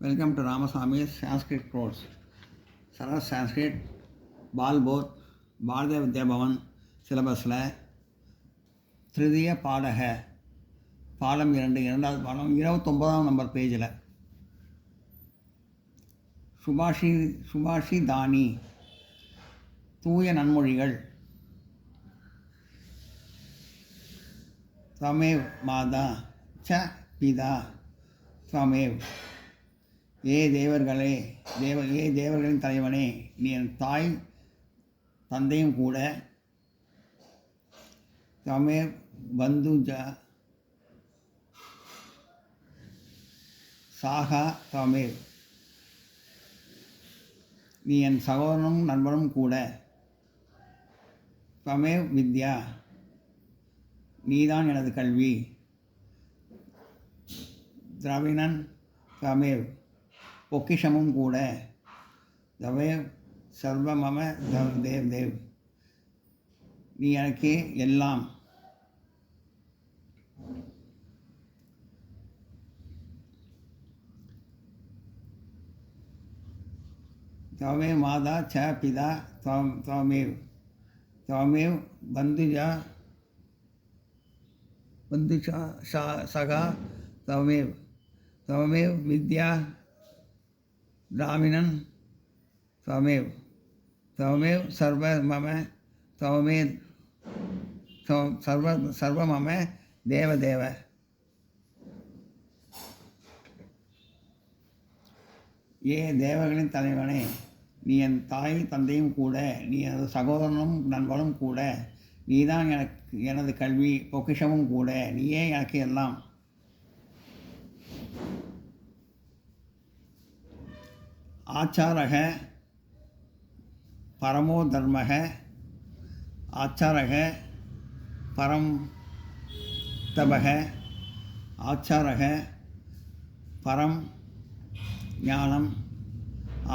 Welcome to Ramaswamy's Sanskrit course. Saras Sanskrit, பால்போத் Bharatiya Vidya Bhavan சிலபஸில் திருதிய பாடக பாடம் 2 இரண்டாவது பாடம் 29ஆம் நம்பர் பேஜில் சுபாஷி தானி தூய நன்மொழிகள் त्वमेव மாதா ச பிதா त्वमेव ஏ தேவர்களின் தலைவனே நீ என் தாய் தந்தையும் கூட त्वमेव பந்துஜ சாகா त्वमेव நீ என் சகோதரனும் நண்பனும் கூட त्वमेव வித்யா நீதான் எனது கல்வி திராவிணன் त्वमेव பொக்கிஷமும் கூட त्वमेव சர்வமம தேவ் நீ எனக்கு எல்லாம் त्वमेव மாதா ச பிதா त्वमेव பந்துஜா சகா त्वमेव विद्या ब्राह्मणन त्वमेव सर्वमम सर्वमम देव ஏ தேவர்களின் தலைவனே நீ என் தாய் தந்தையும் கூட நீ எனது சகோதரனும் நண்பனும் கூட நீதான் எனது கல்வி பொக்கிஷமும் கூட நீயே எனக்கு எல்லாம் ஆச்சாரக பரமோ தர்மக ஆச்சாரக பரம் தபக ஆச்சாரக பரம் ஞானம்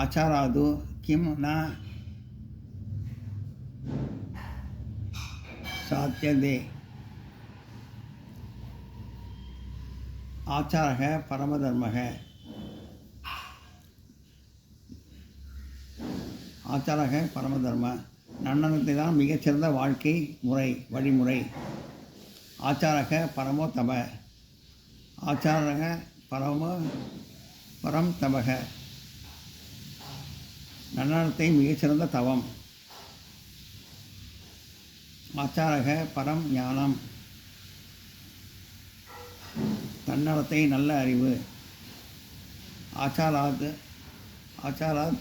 ஆச்சாராது கிம் ந சாத்தியதே ஆச்சாரக பரமதர்மக ஆச்சாரக பரமதர்ம நன்னடத்தை தான் மிகச்சிறந்த வாழ்க்கை வழிமுறை ஆச்சாரக பரமோ தப ஆச்சாரக பரம் தபக நன்னடத்தை மிகச்சிறந்த தவம் ஆச்சாரக பரம் ஞானம் தன்னடத்தை நல்ல அறிவு ஆச்சாராத்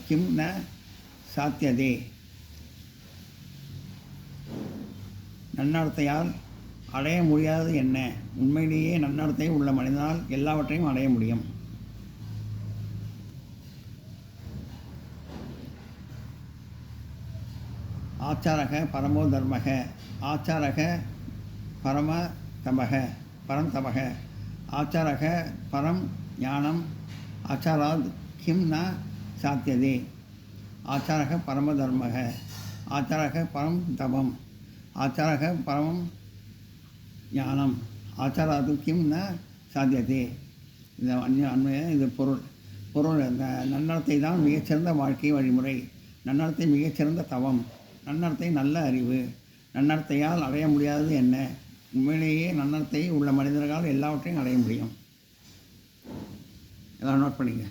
கிம் ந சாத்தியதே நன்னடத்தையால் அடைய முடியாதது என்ன உண்மையிலேயே நன்னடத்தை உள்ள மனிதனால் எல்லாவற்றையும் அடைய முடியும் ஆச்சாரக பரமோ தர்மக ஆச்சாரக பரம் தபக ஆச்சாரக பரம் ஞானம் ஆச்சாராத் கிம் ந சாத்தியதே ஆச்சாரக பரமதர்மக ஆச்சாரக பரம் தபம் ஆச்சாரக பரமம் ஞானம் ஆச்சாராது கிம் ந சாத்தியதே இது அண்மையாக இது பொருள் நன்னடத்தை தான் மிகச்சிறந்த வாழ்க்கை வழிமுறை நன்னடத்தை மிகச்சிறந்த தவம் நன்னடத்தை நல்ல அறிவு நன்னடத்தையால் அடைய முடியாதது என்ன உண்மையிலேயே நன்னடத்தை உள்ள மனிதர்களால் எல்லாவற்றையும் அடைய முடியும் எல்லாம் நோட் பண்ணிங்க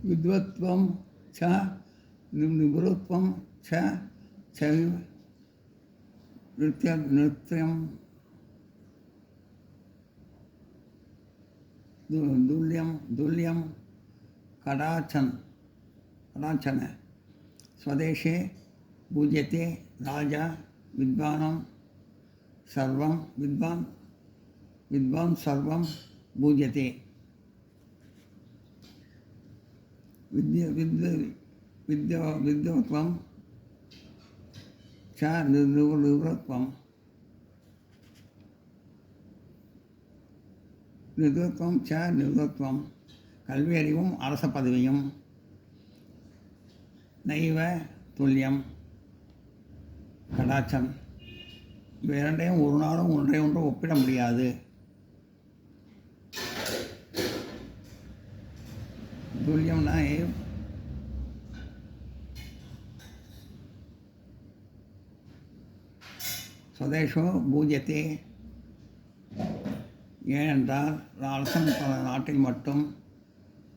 विद्वत्वं च निवृत्वं च चैव नृत्यं दुल्यं कडाचन स्वदेशे पूज्यते राजा विद्वान् सर्वं पूज्यते विद्वत्वं च நிவృత్వం கல்வி அறிவும் அரச பதவியும் நைவ துல்லியம் கடாச்சம் இவை இரண்டையும் ஒரு நாளும் ஒன்றை ஒன்று ஒப்பிட முடியாது. துல்லியம்னா ஸ்வதேஷோ பூஜ்யத்தே ஏனென்றால் அரசன் நாட்டில் மட்டும்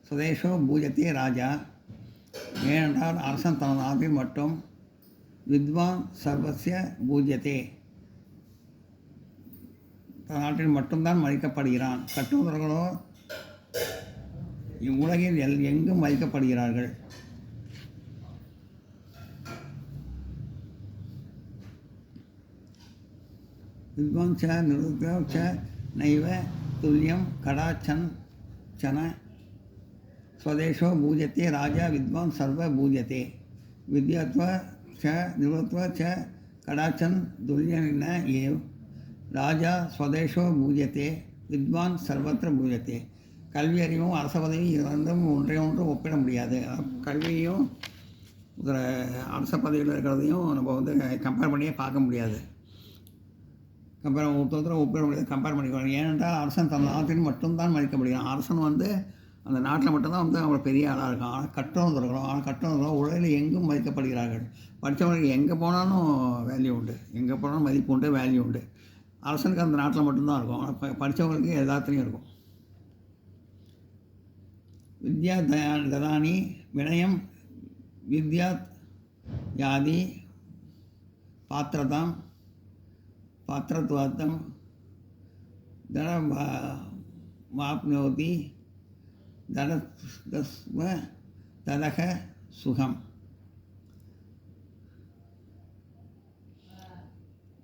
சுதேஷோ பூஜ்யத்தே ராஜா ஏனென்றால் அரசன் தனது நாட்டில் மட்டும் வித்வான் சர்வசிய பூஜ்யத்தே தன் நாட்டில் மட்டும்தான் மதிக்கப்படுகிறான். கட்டுவதர்களோ இவ்வுலகில் எங்கும் மதிக்கப்படுகிறார்கள். வித்வான் ச நிருத்தம் ச நைவ துல்லியம் கடாச்சன் சன ஸ்வதேஷோ பூஜ்யத்தே ராஜா வித்வான் சர்வ பூஜ்யத்தே வித்யாத்வ ச நிருத்வ ச கடாச்சன் துல்லியன ஏவ் ராஜா ஸ்வதேஷோ பூஜ்யத்தே வித்வான் சர்வத்திர பூஜ்யத்தே. கல்வி அறிவும் அரச பதவியும் இரண்டும் ஒன்றை ஒன்று ஒப்பிட முடியாது. கல்வியையும் அரச பதவியில் இருக்கிறதையும் நம்ம கம்பேர் பண்ணியே பார்க்க முடியாது. ஒருத்தர் ஒப்பிட முடியாது, கம்பேர் பண்ணிக்கணும். ஏனென்றால் அரசன் தன் நாட்டில் மட்டும்தான் மதிக்கப்படுகிறான். அரசன் அந்த நாட்டில் மட்டும்தான் அவங்க பெரிய ஆளாக இருக்கான். ஆனால் கற்றவர்களும் உலகில் எங்கும் மதிக்கப்படுகிறார்கள். படித்தவங்களுக்கு எங்கே போனாலும் வேல்யூ உண்டு, எங்கே போனாலும் மதிப்பு உண்டு, வேல்யூ உண்டு. அரசனுக்கு அந்த நாட்டில் மட்டும்தான் இருக்கும். ஆனால் படித்தவங்களுக்கு எல்லாத்துலேயும் இருக்கும். வித்யா ததானி வினயம் வித்யாத் யாதி பாத்திரத்வாத்தம் தனமாப்னோதி தனஸ்ம ததக சுகம்.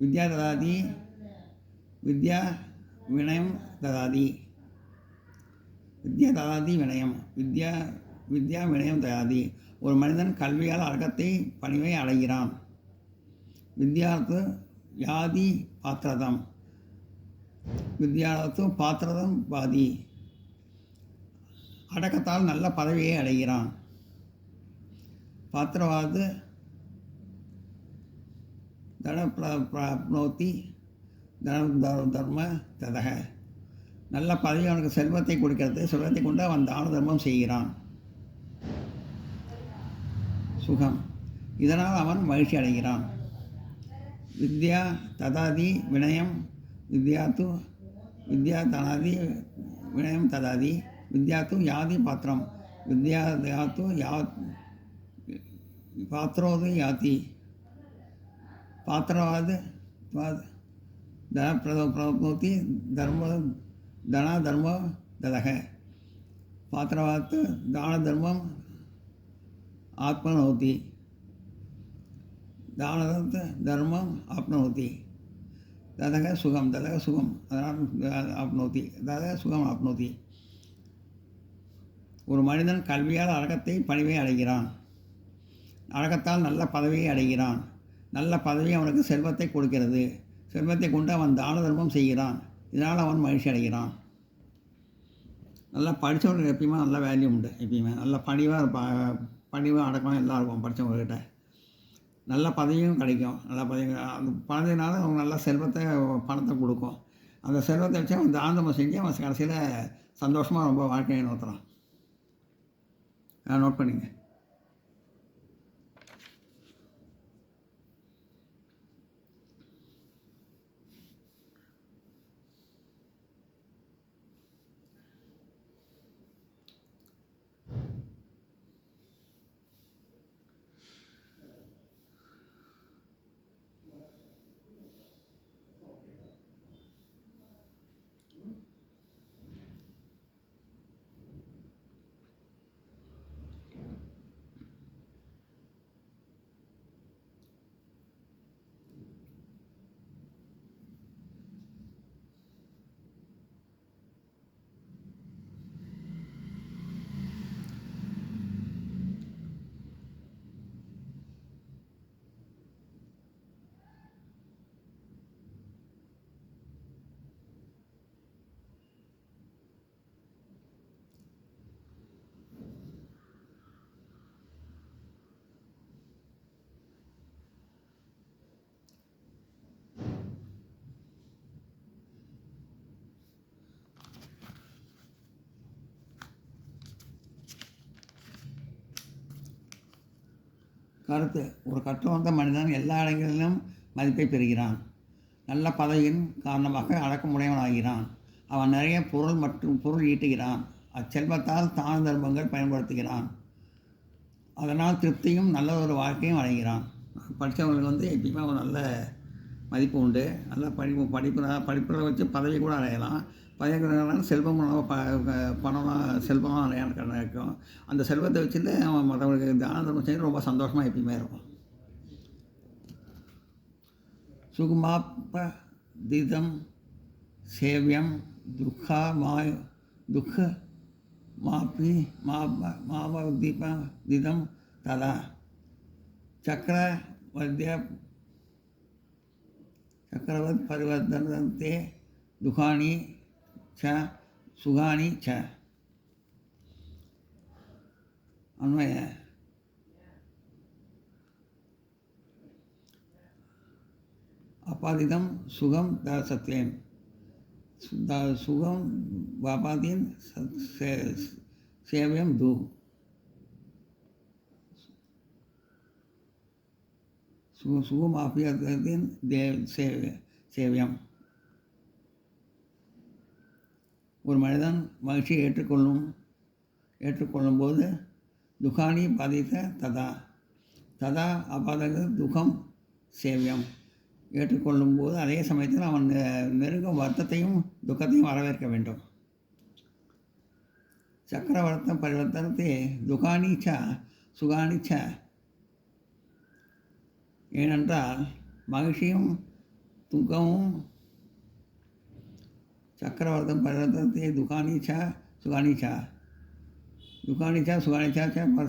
வித்யா ததாதி வித்யா வினயம் ததாதி வித்யா ததாதி வினயம் வித்யா வினயம் ததாதி. ஒரு மனிதன் கல்வியால் அடக்கத்தை பணிவை அடைகிறான். வித்யார்த்து யாதி பாத்திரதம் வித்யார்த்து பாத்திரதம் பாதி. அடக்கத்தால் நல்ல பதவியை அடைகிறான். பாத்திரவாது தனப்னோத்தி தர்ம ததக. நல்ல பதவி அவனுக்கு செல்வத்தை கொடுக்கிறது. செல்வத்தை கொண்டு அவன் தான தர்மம் செய்கிறான். சுகம், இதனால் அவன் மகிழ்ச்சி அடைகிறான். வித்யா ததாதி வினயம் வித்யா தனாதி வினயம் ததாதி வித்யாத்து யாதி பாத்திரம் வித்யாத்து பாத்திரோது யாதி. பாத்திரவாது தனப்னோத்தி தர்ம ததக. பாத்திரவாத்து தான தர்மம் ஆத்மனோதி தானதத்து தர்மம் ஆப்னோதி ததக சுகம் அதனால் ஆப்னோதி ததக சுகம் ஆப்னோதி. ஒரு மனிதன் கல்வியால் அடக்கத்தை பணிவை அடைகிறான். அடக்கத்தால் நல்ல பதவியை அடைகிறான். நல்ல பதவி அவனுக்கு செல்வத்தை கொடுக்கிறது. செல்வத்தை கொண்டு அவன் தான தர்மம் செய்கிறான். இதனால் அவன் மகிழ்ச்சி அடைகிறான். நல்லா படித்தவங்களுக்கு எப்பயுமே நல்ல வேல்யூ உண்டு. எப்பயுமே நல்ல பணிவாக அடக்கம் எல்லாம் இருக்கும். படித்தவங்கக்கிட்ட நல்ல பதவியும் கிடைக்கும். நல்ல பதவி அந்த பணத்தினால அவங்க நல்ல பணத்தை கொடுக்கும். அந்த செல்வத்தை வச்சு அவன் தான தர்மம் செஞ்சு அவன் கடைசியில் சந்தோஷமாக ரொம்ப வாழ்க்கையை நோத்துறான். நோட் பண்ணிங்க. கருத்து ஒரு கற்றுணர்ந்த மனிதன் எல்லா இடங்களிலும் மதிப்பை பெறுகிறான். நல்ல பதவியின் காரணமாக அடக்கமுடையவனாகிறான். அவன் நிறைய பொருள் ஈட்டுகிறான். அச்செல்வத்தால் தான தர்மங்கள் பயன்படுத்துகிறான். அதனால் திருப்தியும் நல்ல ஒரு வாழ்க்கையும் அடைகிறான். படித்தவங்களுக்கு எப்பயுமே ஒரு நல்ல மதிப்பு உண்டு. நல்ல படிப்பில் வச்சு பதவி கூட அடையலாம். பதவி செல்வம் பணம்லாம் செல்வம் அடையாளம் கிடைக்கும். அந்த செல்வத்தை வச்சுட்டு அவன் மற்றவங்களுக்கு தான தர்மம் செய்து ரொம்ப சந்தோஷமாக எப்பயுமே இருக்கும். சுகுமாபதிதம் சேவியம் துக்க மாபதீபதிதம் ததா சக்கரவத் பரிவர்த்தனந்தே துகானி ச சுகானி ச. அன்வய அபாதிதம் சுகம் சத்யம் சுகம் வாபாதீன் சேவியம் சுகமாபியத்தின் சேவியம். ஒரு மனிதன் மகிழ்ச்சியை ஏற்றுக்கொள்ளும் போது துகானி பாதித்த ததா அபாதக துக்கம் சேவியம். ஏற்றுக்கொள்ளும் போது அதே சமயத்தில் அவன் நெருங்கும் வருத்தத்தையும் துக்கத்தையும் வரவேற்க வேண்டும். சக்கரவர்த்தம் பரிவர்த்தனத்தை துகானி ச சுகானி ச. ஏனென்றால் மகிழ்ச்சியும் துக்கமும் சக்கரவர்த்தம் பரிவர்த்தனத்தை துகானி ச சுகானி ச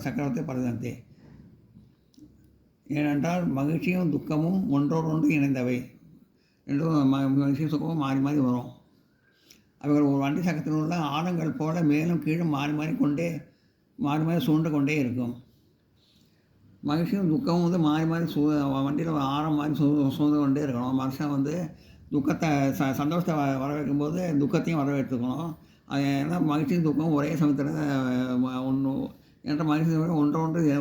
சக்கரவர்த்தி பரிவர்த்தனத்தை. ஏனென்றால் மகிழ்ச்சியும் துக்கமும் ஒன்றோடொன்று இணைந்தவை. ரெண்டும் மகிழ்ச்சியும் சுக்கமும் மாறி மாறி வரும். அவைகள் ஒரு வண்டி சக்கரத்தில் உள்ள ஆழங்கள் போல மேலும் கீழும் மாறி மாறி சூழ்ந்து கொண்டே இருக்கும். மகிழ்ச்சியும் துக்கமும் மாறி மாறி வண்டியில் ஆழம் மாதிரி சூழ்ந்து கொண்டே இருக்கணும். மனுஷன் துக்கத்தை சந்தோஷத்தை வரவேற்கும் போது துக்கத்தையும் வரவேற்றுக்கணும். அது ஏன்னா மகிழ்ச்சியும் துக்கம் ஒரே சமயத்தில் என்ற மகிழ்ச்சி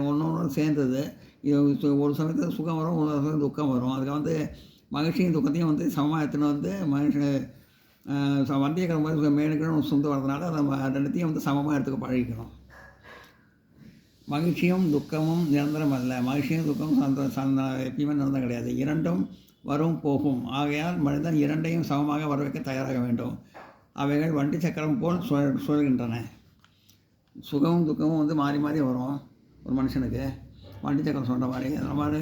ஒன்று சேர்ந்தது. இது ஒரு சமயத்தில் சுகம் வரும், ஒரு சமயத்தில் துக்கம் வரும். அதுக்கு மகிழ்ச்சியும் துக்கத்தையும் சமமாக எடுத்துன்னு மனுஷன் வண்டியை கிளம்பும்போது மேலுக்கு சுந்து வரதுனால அதை ரெண்டுத்தையும் சமமாக எடுத்துக்க பழகிக்கணும். மகிழ்ச்சியும் துக்கமும் நிரந்தரம் அல்ல. மகிழ்ச்சியும் துக்கமும் எப்பயுமே நிரந்தரம் கிடையாது. இரண்டும் வரும் போகும். ஆகையால் மனிதன் இரண்டையும் சமமாக வரவேற்க தயாராக வேண்டும். அவைகள் வண்டி சக்கரம் போல் சுழல்கின்றன. சுகமும் துக்கமும் மாறி மாறி வரும் ஒரு மனுஷனுக்கு. வண்டி சக்கரம் சொல்கிற மாதிரி அந்த மாதிரி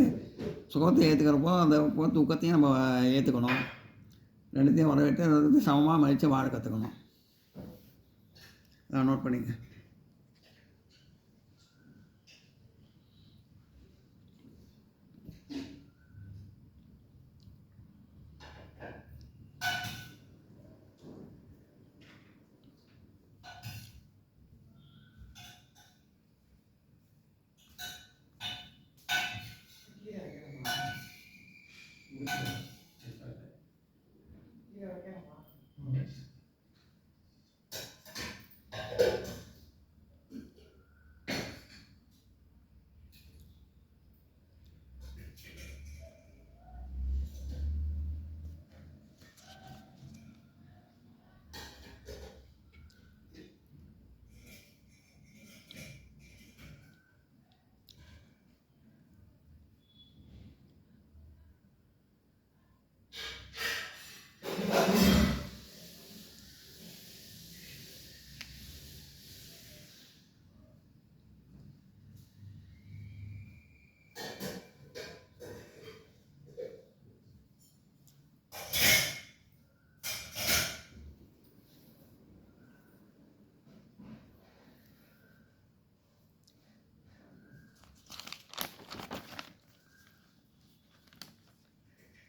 சுகத்தை ஏற்றுக்கிறப்போ அந்த துக்கத்தையும் நம்ம ஏற்றுக்கணும். ரெண்டுத்தையும் வரவேற்று சமமாக மதித்து வாழ கற்றுக்கணும். அதை நோட் பண்ணிக்க.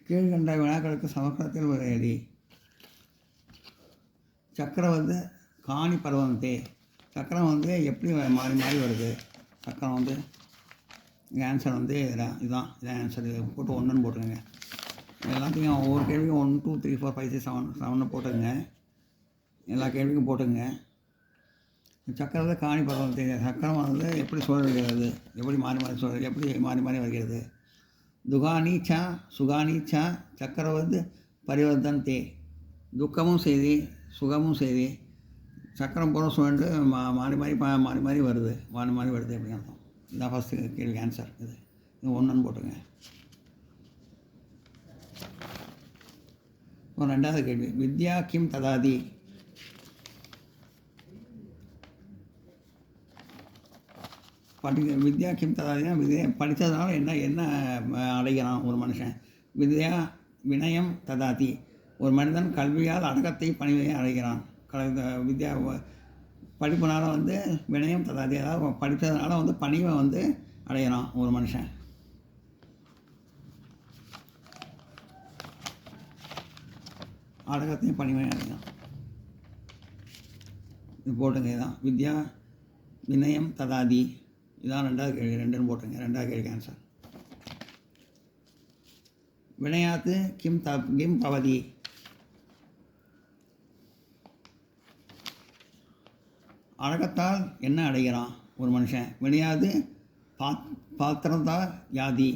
கீழ்கண்ட வினாக்களுக்கு சமஸ்கிருதத்தில் ஒரு எழுதி. சக்கரம் காணி பருவந்தே. சக்கரம் எப்படி மாறி மாறி வருது. சக்கரம் ஆன்சர் இதுதான் ஆன்சர். போட்டு ஒன்றுன்னு போட்டுருங்க. எல்லாத்தையும் ஒவ்வொரு கேள்விக்கும் 1 2 3 4 5 6 7 7 போட்டுருங்க. எல்லா கேள்விக்கும் போட்டுங்க. சக்கரத்தை காணி பருவம் தெரியாது. சக்கரமானது எப்படி சுழல்கிறது, எப்படி மாறி மாறி எப்படி மாறி மாறி வருகிறது. துகானீச்சா சுகானீச்சா சக்கரவது பரிவர்த்தந்தே. துக்கமும் செய்தி சுகமும் செய்தி. சக்கரம் பூரா சுழண்டு மாறி மாறி மாறி மாறி வருது, மாறி மாறி வருது அப்படின்னு அர்த்தம். இதான் ஃபஸ்ட்டு கேள்வி ஆன்சர். இது ஒன்றுன்னு போட்டுங்க. ஒரு ரெண்டாவது கேள்வி, வித்யா கிம் ததாதி. வித்யா கிம் ததாதினா படித்ததுனால என்ன அடைகிறான் ஒரு மனுஷன். வித்யா வினயம் ததாதி. ஒரு மனிதன் கல்வியால் அடக்கத்தை பணிவை அடைகிறான். வித்யா படிப்புனால வினயம் ததாதி, அதாவது படித்ததுனால பணிவை அடைகிறான் ஒரு மனுஷன். அடக்கத்தையும் பணிவை அடைகிறான். இது போட்டுங்க. இதுதான் வித்யா வினயம் ததாதி. இதான் ரெண்டாவது கேள்வி. ரெண்டுன்னு போட்டுங்க. ரெண்டாவது கேள்வி ஆன்சர். வினயாத்து கிம் கிம் பவதி. அடக்கத்தால் என்ன அடைகிறான் ஒரு மனுஷன். வினையாது பாத்திரந்தா யாதி.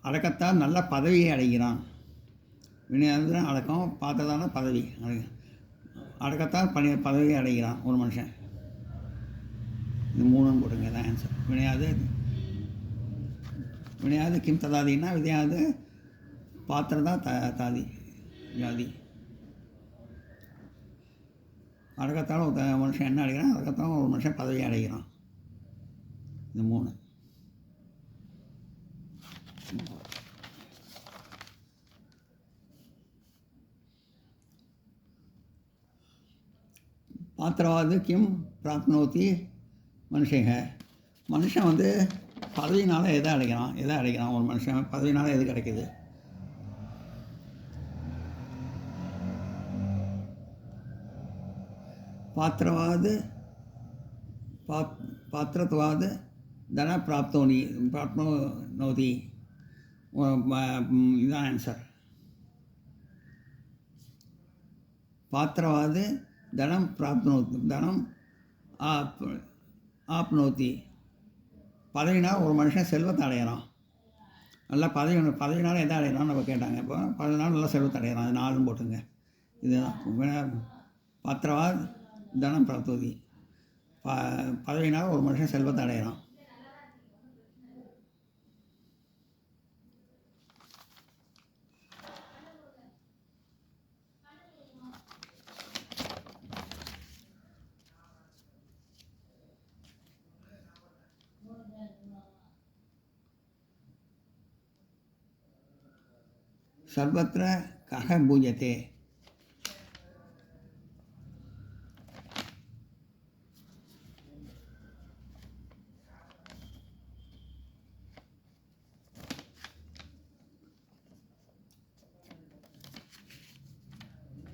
அடக்கத்தால் நல்ல பதவியை அடைகிறான். வினையாது அடக்கம், பாத்திரத்தான பதவி. அடக்கத்தால் பதவியை அடைகிறான் ஒரு மனுஷன். இது மூணுன்னு போட்டுங்க. தான் ஆன்சர். வினையாது கிம் ததாதின்னா வினையாது பாத்திரந்தா தாதி ஜாதி. அடக்கத்தால் ஒரு மனுஷன் என்ன அடைகிறான், அடக்கத்தால் ஒரு மனுஷன் பதவி அடைகிறான். இந்த மூணு. பாத்திரவாது கிம் பிராப்னோதி மனுஷங்க. மனுஷன் பதவியினால் எதை அடைக்கிறான் ஒரு மனுஷன் பதவியினால் எது கிடைக்கிது. பாத்திரத்வாது தன பிராப்னோதி. இதுதான் ஆன்சர். பாத்திரவாது தனம் ஆப்னோதி. பதவினால் ஒரு மனுஷன் செல்வத்தை அடையிறான். நல்லா பதவினால் எதை அடையிறான்னு நம்ம கேட்டாங்க. இப்போ பதவினால் நல்லா செல்வத்தை அடையிறான். அது நாலுன்னு போட்டுங்க. இதுதான் பாத்திரவாத் தனம் பிராப்னோதி. பதவினால் ஒரு மனுஷன் செல்வத்தை அடையிறான். சர்வத்திர கஹ பூஜ்யதே.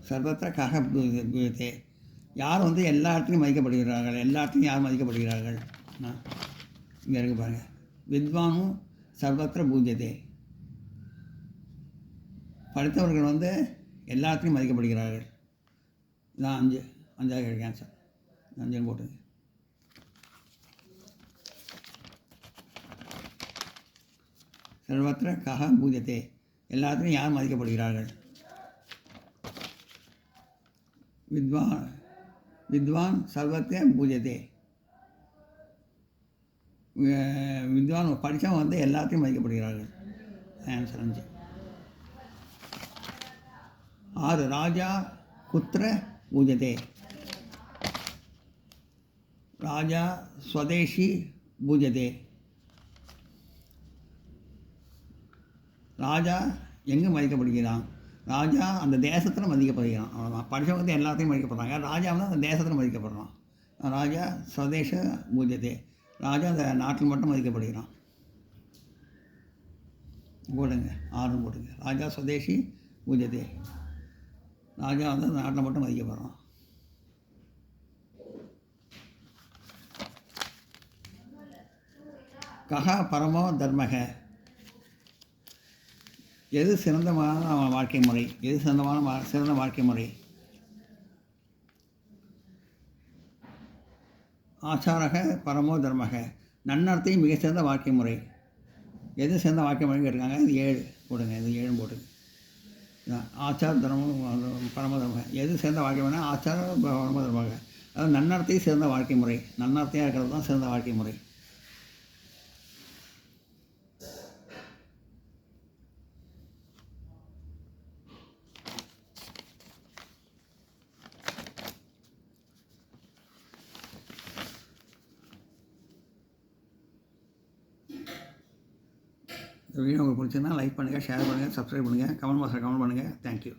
சர்வத்திர கஹ பூஜ்யதே. யார் எல்லா இடத்துலையும் மதிக்கப்படுகிறார்கள். எல்லா இடத்துலையும் யார் மதிக்கப்படுகிறார்கள். இங்கே இருக்கு பாருங்கள். வித்வானும் சர்வத்திர பூஜ்யதே. படித்தவர்கள் எல்லாத்துலேயும் மதிக்கப்படுகிறார்கள். இதான் அஞ்சாவது கேள்வி ஆன்சர். அஞ்சுன்னு போட்டுங்க. சர்வத்திர கஹ பூஜ்யதே. எல்லாத்துலேயும் யார் மதிக்கப்படுகிறார்கள். வித்வான் சர்வத்திர பூஜ்யதே. வித்வான் படித்தவன் எல்லாத்தையும் மதிக்கப்படுகிறார்கள். ஆன்சர் 5. 6 ராஜா குத்திர பூஜ்யதே. ராஜா ஸ்வதேஷி பூஜ்யதே. ராஜா எங்கே மதிக்கப்படுகிறான். ராஜா அந்த தேசத்தில் மதிக்கப்படுகிறான். அவ்வளோதான். படித்தவங்க எல்லாத்தையும் மதிக்கப்படுறாங்க. ராஜா அந்த தேசத்தில் மதிக்கப்படுறான். ராஜா ஸ்வதேஷ பூஜ்யதே. ராஜா அந்த நாட்டில் மட்டும் மதிக்கப்படுகிறான். போடுங்க. 6 போடுங்க. ராஜா ஸ்வதேஷி பூஜ்யதே. ராஜா அந்த நாட்டில் மட்டும் மதிக்கப்படுறான். கஹா பரமோ தர்மக. எது சிறந்தமான வாழ்க்கை முறை. எது சிறந்த வாழ்க்கை முறை. ஆச்சாரக பரமோ தர்மக, நன்னடத்தை மிக சிறந்த வாழ்க்கை முறை. எது சிறந்த வாழ்க்கை முறைன்னு கேட்டிருக்காங்க. இது 7 போடுங்க, இது 7 போட்டுங்க. ஆச்சார தர்மம் பரம தர்மக, எது சிறந்த வாழ்க்கை முறை? ஆச்சார பரம தர்மக, அதாவது நன்னடத்தை சிறந்த வாழ்க்கை முறை. நன்னடத்தையாக இருக்கிறது தான் சிறந்த வாழ்க்கை முறை. இந்த வீடியோ உங்களுக்கு பிடிச்சிருந்தா லைக் பண்ணுங்கள், ஷேர் பண்ணுங்கள், சப்ஸ்கிரைப் பண்ணுங்கள், கமெண்ட் பாக்ஸில் கமெண்ட் பண்ணுங்கள். தேங்க்யூ.